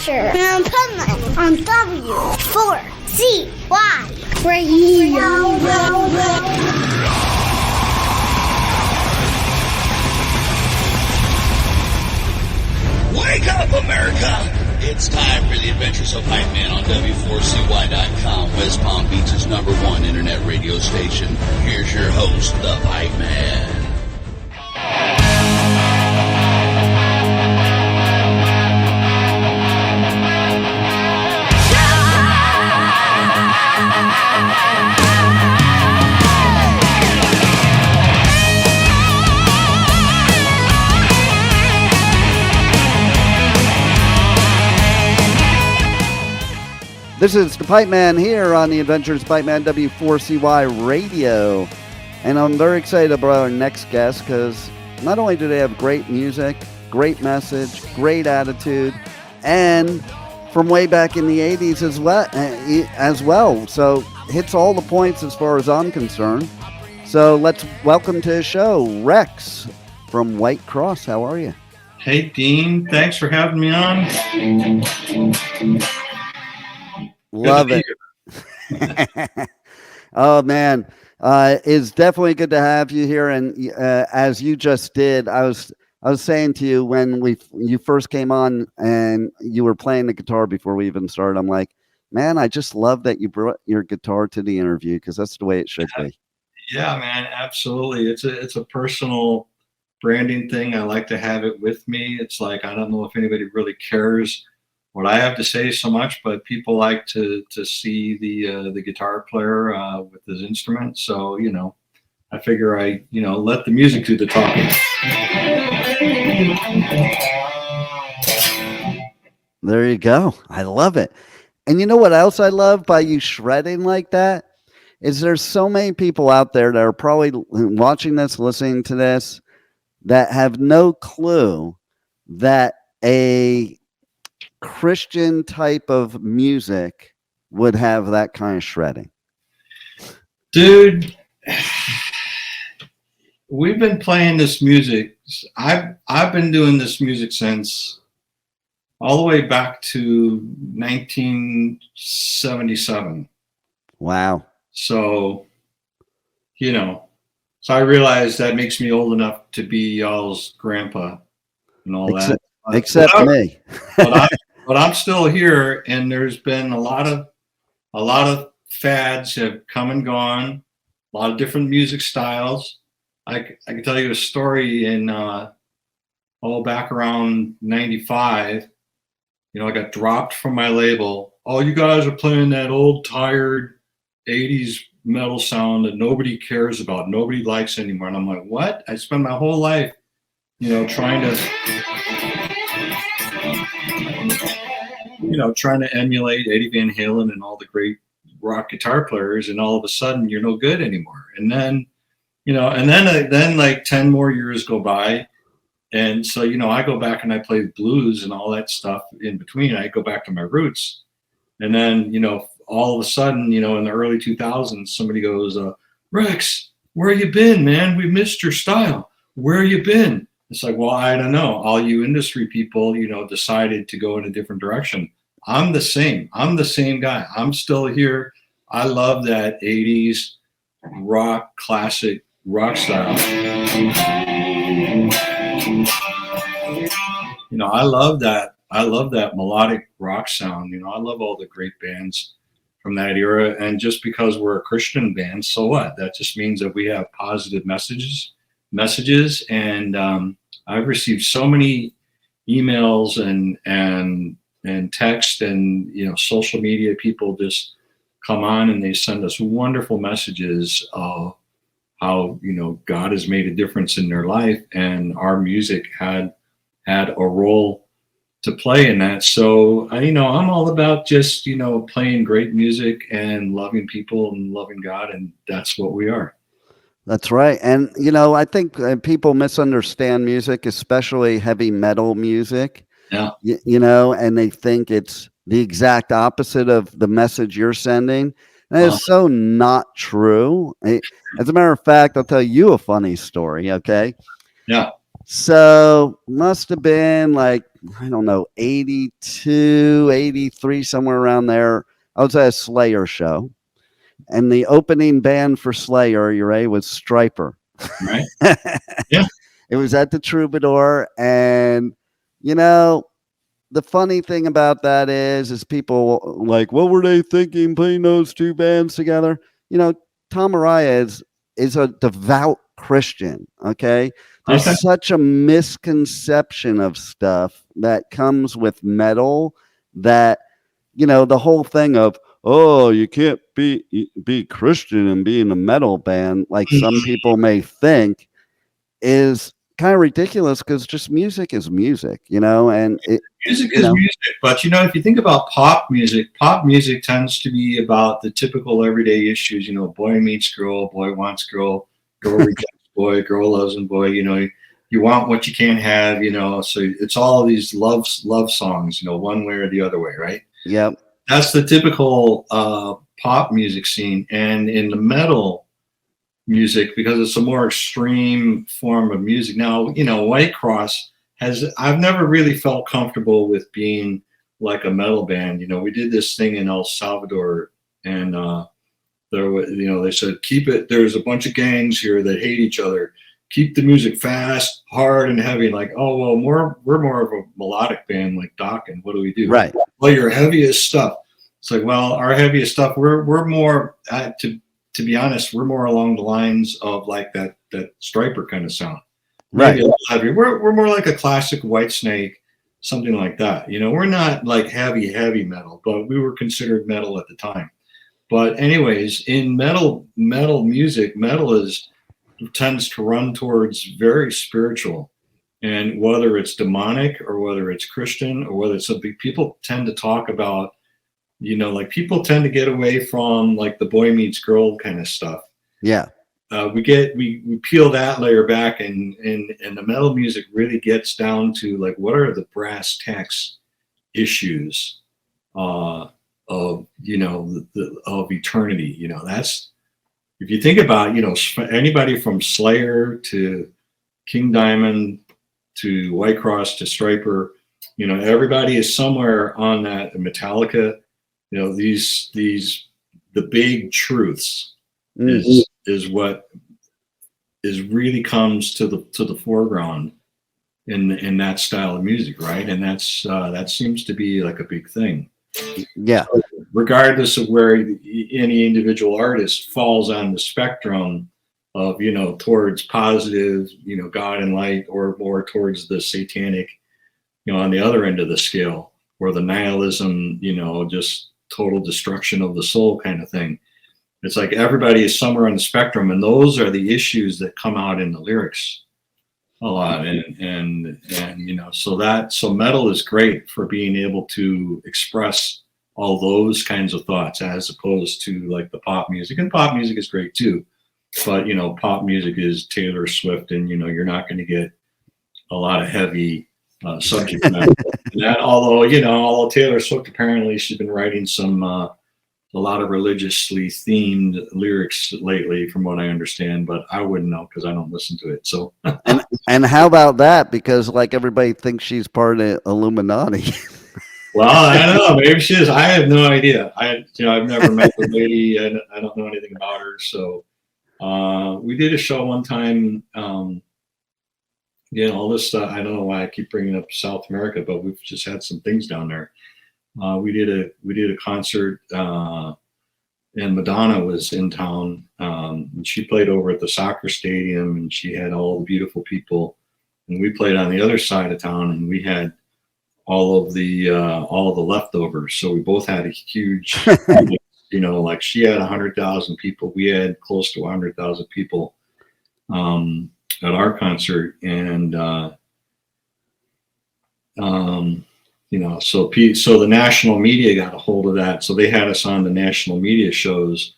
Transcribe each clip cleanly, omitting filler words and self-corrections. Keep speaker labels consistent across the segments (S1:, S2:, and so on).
S1: Adventure of Pipeman on W4CY Radio.
S2: Wake up, America! It's time for the Adventures of Pipeman on W4CY.com, West Palm Beach's #1 internet radio station. Here's your host, the Pipeman.
S3: This is the Pipeman here on the Adventures of Pipeman W4CY Radio. And I'm very excited about our next guest because not only do they have great music, great message, great attitude, and from way back in the 80s as well. So hits all the points as far as I'm concerned. So let's welcome to the show, Rex from Whitecross. How are you?
S4: Hey, Dean. Thanks for having me on.
S3: Love it. Oh, man. It's definitely good to have you here. And as you just did, I was saying to you when you first came on and you were playing the guitar before we even started, I'm like, man, I just love that you brought your guitar to the interview because that's the way it should be.
S4: Yeah, man, absolutely. It's a personal branding thing. I like to have it with me. It's like, I don't know if anybody really cares what I have to say so much, but people like to see the guitar player with his instrument. So, I figure I let the music do the talking.
S3: There you go. I love it. And you know what else I love by you shredding like that? Is there's so many people out there that are probably watching this, listening to this, that have no clue that a Christian type of music would have that kind of shredding.
S4: Dude, we've been playing this music. I've been doing this music since all the way back to 1977.
S3: Wow.
S4: So, so I realize that makes me old enough to be y'all's grandpa and all that.
S3: Except me.
S4: But I'm still here, and there's been a lot of fads have come and gone, a lot of different music styles. I can tell you a story in back around 95. I got dropped from my label. Oh, you guys are playing that old tired 80s metal sound that nobody cares about, nobody likes anymore. And I'm like, what? I spent my whole life, trying to emulate Eddie Van Halen and all the great rock guitar players, and all of a sudden you're no good anymore. And then, then like 10 more years go by. And so, I go back and I play blues and all that stuff in between. I go back to my roots. And then, all of a sudden, in the early 2000s, somebody goes, Rex, where you been, man? We missed your style. Where you been? It's like, well, I don't know. All you industry people, decided to go in a different direction. I'm the same. I'm the same guy. I'm still here. I love that 80s rock, classic rock style. I love that. I love that melodic rock sound. I love all the great bands from that era. And just because we're a Christian band, so what? That just means that we have positive messages. And I've received so many emails and text and social media. People just come on and they send us wonderful messages of how God has made a difference in their life, and our music had a role to play in that. So I'm all about just playing great music and loving people and loving God, and that's what we are.
S3: That's right. And, I think people misunderstand music, especially heavy metal music.
S4: Yeah.
S3: And they think it's the exact opposite of the message you're sending. And it's so not true. As a matter of fact, I'll tell you a funny story. Okay.
S4: Yeah.
S3: So must have been like I don't know, 82, 83, somewhere around there. I was at a Slayer show, and the opening band for Slayer, you ready, was Striper.
S4: Right. Yeah.
S3: It was at the Troubadour, and you know, the funny thing about that is people like, what were they thinking putting those two bands together? You know, Tom Araya is a devout Christian. Okay. There's such a misconception of stuff that comes with metal that, you know, the whole thing of, oh, you can't be Christian and be in a metal band, like some people may think, is kind of ridiculous, because just music is music, you know, and
S4: music is music. But you know, if you think about pop music tends to be about the typical everyday issues. You know, boy meets girl, boy wants girl, girl rejects boy, girl loves him, boy. You know, you want what you can't have. You know, so it's all of these love songs. You know, one way or the other way, right?
S3: Yep.
S4: That's the typical pop music scene. And in the metal music, because it's a more extreme form of music. Now, you know, Whitecross I've never really felt comfortable with being like a metal band. You know, we did this thing in El Salvador, and there was, you know, they said, keep it, there's a bunch of gangs here that hate each other. Keep the music fast, hard, and heavy. Like, oh, well, we're more of a melodic band like Doc, and what do we do?
S3: Right.
S4: Well, your heaviest stuff. It's like, well, our heaviest stuff, we're more, to be honest, we're more along the lines of like that Striper kind of sound.
S3: Right.
S4: Heavy. We're more like a classic Whitesnake, something like that. You know, we're not like heavy metal, but we were considered metal at the time. But anyways, in metal music, tends to run towards very spiritual. And whether it's demonic or whether it's Christian or whether it's something, people tend to talk about, you know, like people tend to get away from like the boy meets girl kind of stuff.
S3: Yeah.
S4: We peel that layer back, and the metal music really gets down to like, what are the brass tacks issues of, you know, of eternity. You know, that's, if you think about, you know, anybody from Slayer to King Diamond to Whitecross to Striper, you know, everybody is somewhere on that. Metallica, you know, the big truths is what is really comes to the foreground in that style of music, right? And that seems to be like a big thing.
S3: Yeah.
S4: So regardless of where any individual artist falls on the spectrum of, you know, towards positive, you know, God and light, or more towards the satanic, you know, on the other end of the scale, or the nihilism, you know, just total destruction of the soul kind of thing. It's like everybody is somewhere on the spectrum, and those are the issues that come out in the lyrics a lot. And you know, so metal is great for being able to express all those kinds of thoughts, as opposed to like the pop music. And pop music is great too, but you know, pop music is Taylor Swift, and you know, you're not going to get a lot of heavy subject matter. Although Taylor Swift, apparently she's been writing a lot of religiously themed lyrics lately, from what I understand, but I wouldn't know because I don't listen to it. So,
S3: and how about that? Because like everybody thinks she's part of Illuminati.
S4: Well, I don't know. Maybe she is. I have no idea. I've never met the lady, and I don't know anything about her. So, we did a show one time. All this stuff. I don't know why I keep bringing up South America, but we've just had some things down there. We did a concert, and Madonna was in town, and she played over at the soccer stadium, and she had all the beautiful people, and we played on the other side of town, and we had all of the leftovers. So we both had a huge, you know, like she had 100,000 people, we had close to 100,000 people at our concert, and you know, so the national media got a hold of that. So they had us on the national media shows,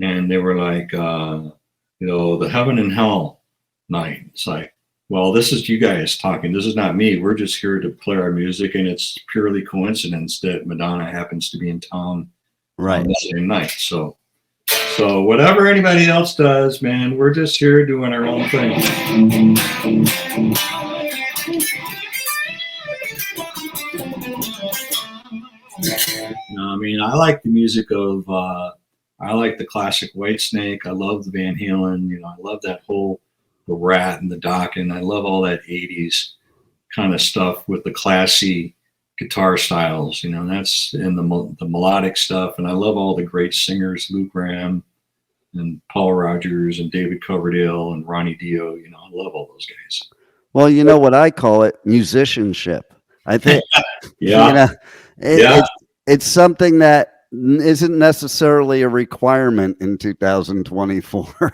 S4: and they were like, you know, the heaven and hell night. It's like, well, this is you guys talking. This is not me. We're just here to play our music, and it's purely coincidence that Madonna happens to be in town
S3: right
S4: on the same night. So whatever anybody else does, man, we're just here doing our own thing. You know, I mean, I like the music of, I like the classic Whitesnake. I love the Van Halen. You know, I love that whole, the Rat and the Dokken. I love all that 80s kind of stuff with the classy guitar styles, you know, and that's in the melodic stuff. And I love all the great singers, Lou Gramm and Paul Rogers and David Coverdale and Ronnie Dio. You know, I love all those guys.
S3: Well, you know what I call it? Musicianship. I think,
S4: Yeah.
S3: you know, it's something that isn't necessarily a requirement in 2024.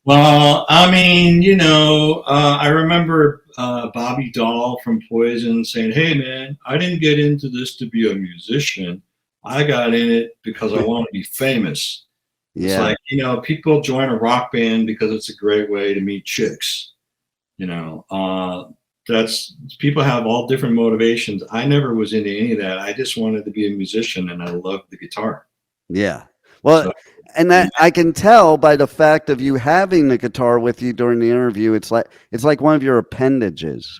S4: Well, I mean, you know, I remember Bobby Dahl from Poison saying, "Hey, man, I didn't get into this to be a musician. I got in it because I want to be famous."
S3: Yeah.
S4: It's like, you know, people join a rock band because it's a great way to meet chicks. You know, that's, people have all different motivations. I never was into any of that. I just wanted to be a musician, and I loved the guitar.
S3: Yeah. Well,
S4: So,
S3: and that I can tell by the fact of you having the guitar with you during the interview. It's like one of your appendages.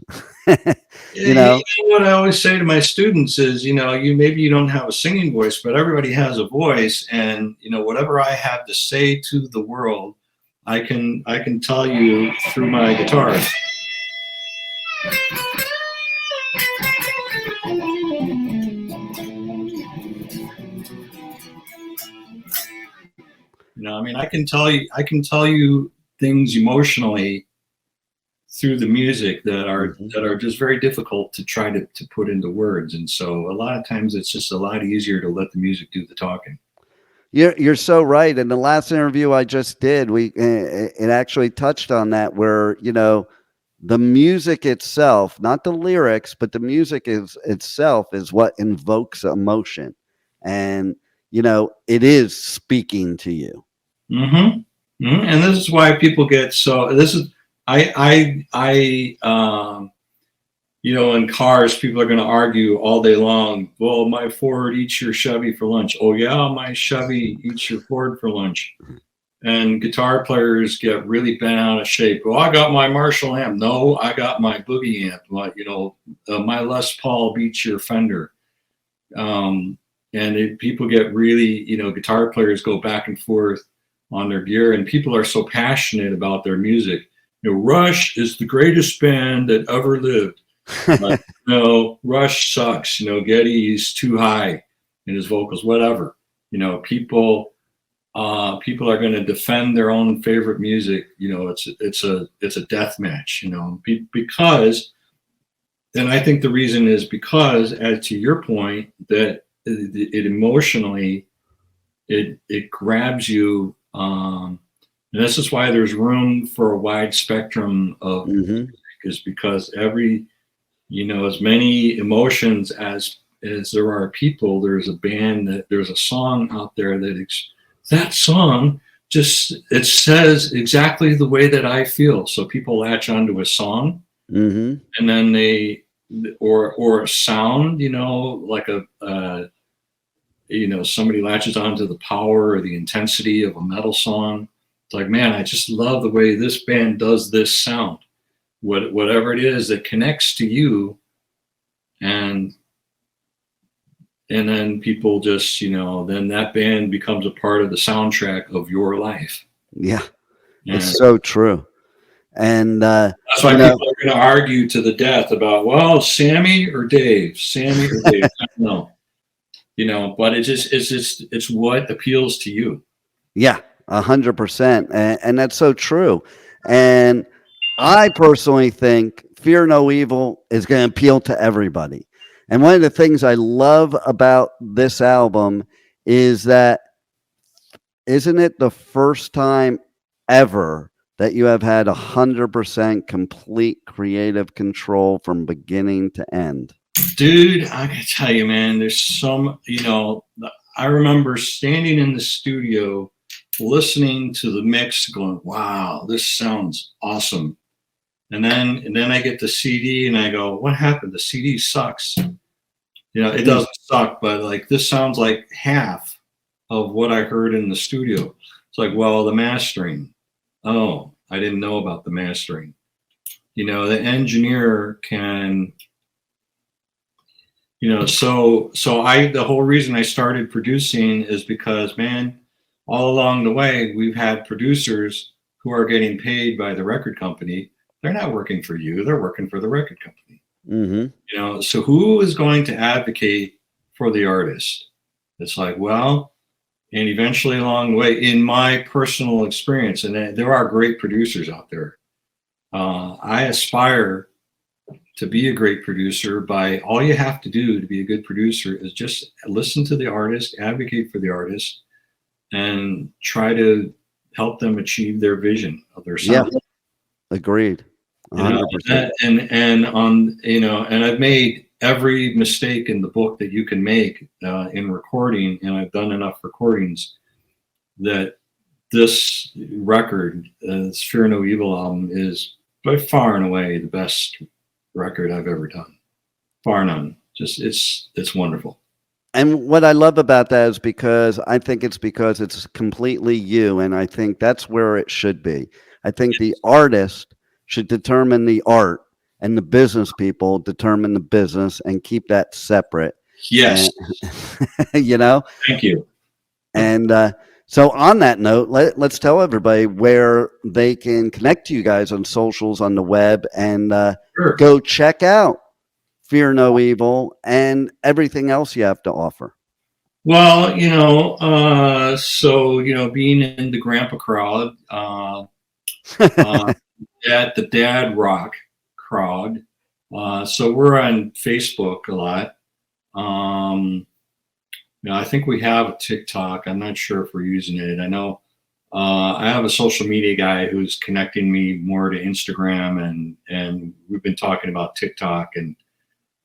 S3: You know?
S4: What I always say to my students is, you know, maybe you don't have a singing voice, but everybody has a voice, and you know, whatever I have to say to the world, I can tell you through my guitar. You know, I mean, I can tell you things emotionally through the music that are just very difficult to try to put into words. And so a lot of times it's just a lot easier to let the music do the talking.
S3: You're so right. In the last interview I just did, it actually touched on that, where, you know, the music itself, not the lyrics, but the music itself is what invokes emotion. And, you know, it is speaking to you.
S4: Mm-hmm. Mm-hmm. And this is why people get so, this is, you know, in cars, people are going to argue all day long. Well, my Ford eats your Chevy for lunch. Oh yeah, my Chevy eats your Ford for lunch. And guitar players get really bent out of shape. Well, I got my Marshall amp. No, I got my Boogie amp. Like, you know, my Les Paul beats your Fender. And people get really, you know, guitar players go back and forth on their gear, and people are so passionate about their music. You know, Rush is the greatest band that ever lived. Like, no, Rush sucks. You know, Geddy's too high in his vocals, whatever. You know, people are going to defend their own favorite music. You know, it's a death match. You know, because, and I think the reason is because, as to your point, that it emotionally, it grabs you. And this is why there's room for a wide spectrum of music, is because you know, as many emotions as there are people, there's a song out there that song just, it says exactly the way that I feel. So people latch onto a song, and then or a sound, you know, like you know, somebody latches onto the power or the intensity of a metal song. It's like, man, I just love the way this band does this sound. Whatever it is that connects to you, and then people just, you know, then that band becomes a part of the soundtrack of your life.
S3: Yeah, it's so true. And
S4: that's why people are going to argue to the death about, well, Sammy or Dave. I don't know. You know, but it's what appeals to you.
S3: Yeah, 100%. And that's so true. And I personally think Fear No Evil is going to appeal to everybody. And one of the things I love about this album is that, isn't it the first time ever that you have had 100% complete creative control from beginning to end?
S4: Dude, I gotta tell you, man, there's some, you know, I remember standing in the studio, listening to the mix, going, wow, this sounds awesome. And then I get the CD and I go, what happened? The CD sucks. You know, it doesn't suck, but like, this sounds like half of what I heard in the studio. It's like, well, the mastering. Oh, I didn't know about the mastering. You know, the engineer can, So the whole reason I started producing is because, man, all along the way, we've had producers who are getting paid by the record company. They're not working for you. They're working for the record company.
S3: Mm-hmm.
S4: So who is going to advocate for the artist? It's like, well, and eventually along the way, in my personal experience, and there are great producers out there, I aspire to be a great producer. By all you have to do to be a good producer is just listen to the artist, advocate for the artist, and try to help them achieve their vision of their sound.
S3: Yeah, agreed. 100%.
S4: And I've made every mistake in the book that you can make in recording, and I've done enough recordings that this record, this Fear No Evil album, is by far and away the best record I've ever done. Far none. Just it's wonderful.
S3: And what I love about that is because it's completely you, and I think that's where it should be. I think the artist should determine the art, and the business people determine the business, and keep that separate.
S4: Yes.
S3: And,
S4: Thank you.
S3: And so on that note, let's tell everybody where they can connect to you guys on socials, on the web, and
S4: Sure.
S3: go check out Fear No Evil and everything else you have to offer.
S4: Well, being in the grandpa crowd, at the dad rock crowd, so we're on Facebook a lot. I think we have a TikTok. I'm not sure if we're using it. I know I have a social media guy who's connecting me more to Instagram, and we've been talking about TikTok and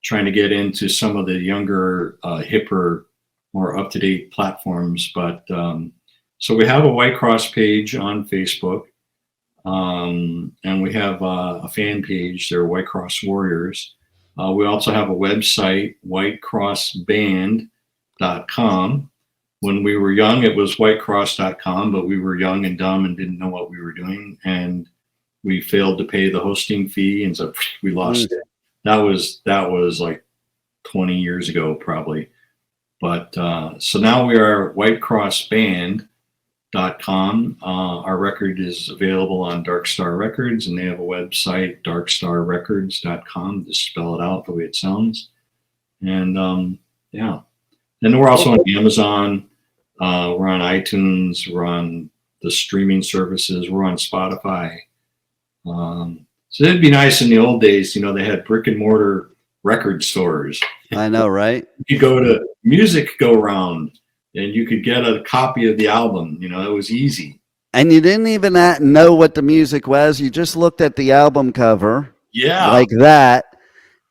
S4: trying to get into some of the younger, hipper, more up-to-date platforms. But so we have a Whitecross page on Facebook, and we have a fan page. They're Whitecross Warriors. We also have a website, whitecrossband.com. When we were young, it was whitecross.com, but we were young and dumb and didn't know what we were doing, and we failed to pay the hosting fee, and so we lost it. That was like 20 years ago, probably. But so now we are whitecrossband.com. Our record is available on Dark Star Records, and they have a website, darkstarrecords.com, to spell it out the way it sounds. And yeah. And we're also on Amazon. We're on iTunes. We're on the streaming services. We're on Spotify. So it'd be nice in the old days, they had brick and mortar record stores.
S3: I know, right?
S4: You could go to Music Go Round and you could get a copy of the album. It was easy. And
S3: you didn't even know what the music was. You just looked at the album cover.
S4: Yeah.
S3: Like that.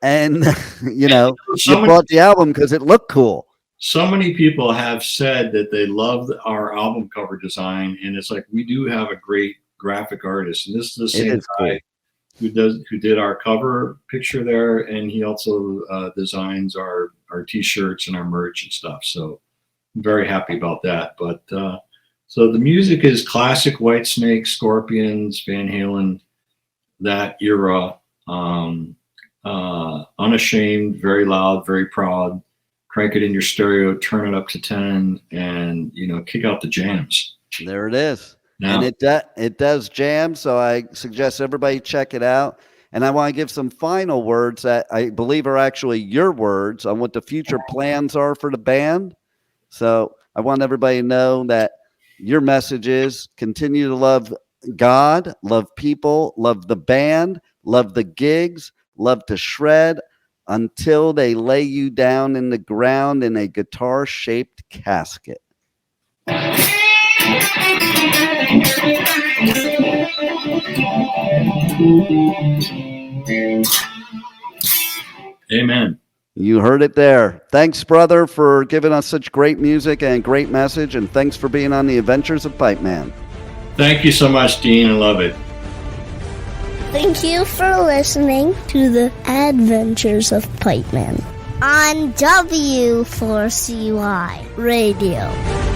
S3: And, you bought the album because it looked cool.
S4: So many people have said that they love our album cover design. And it's like, we do have a great graphic artist. And this is the same guy who did our cover picture there, and he also designs our t-shirts and our merch and stuff. So I'm very happy about that. But so the music is classic Whitesnake, Scorpions, Van Halen, that era. Unashamed, very loud, very proud. Crank it in your stereo, turn it up to 10, and kick out the jams.
S3: There it is.
S4: Yeah.
S3: And it does jam, so I suggest everybody check it out. And I want to give some final words that I believe are actually your words on what the future plans are for the band. So I want everybody to know that your message is continue to love God, love people, love the band, love the gigs, love to shred until they lay you down in the ground in a guitar-shaped casket.
S4: Amen.
S3: You heard it there. Thanks, brother, for giving us such great music and great message, and thanks for being on the Adventures of Pipeman.
S4: Thank you so much, Dean. I love it.
S1: Thank you for listening to the Adventures of Pipeman on W4CY Radio.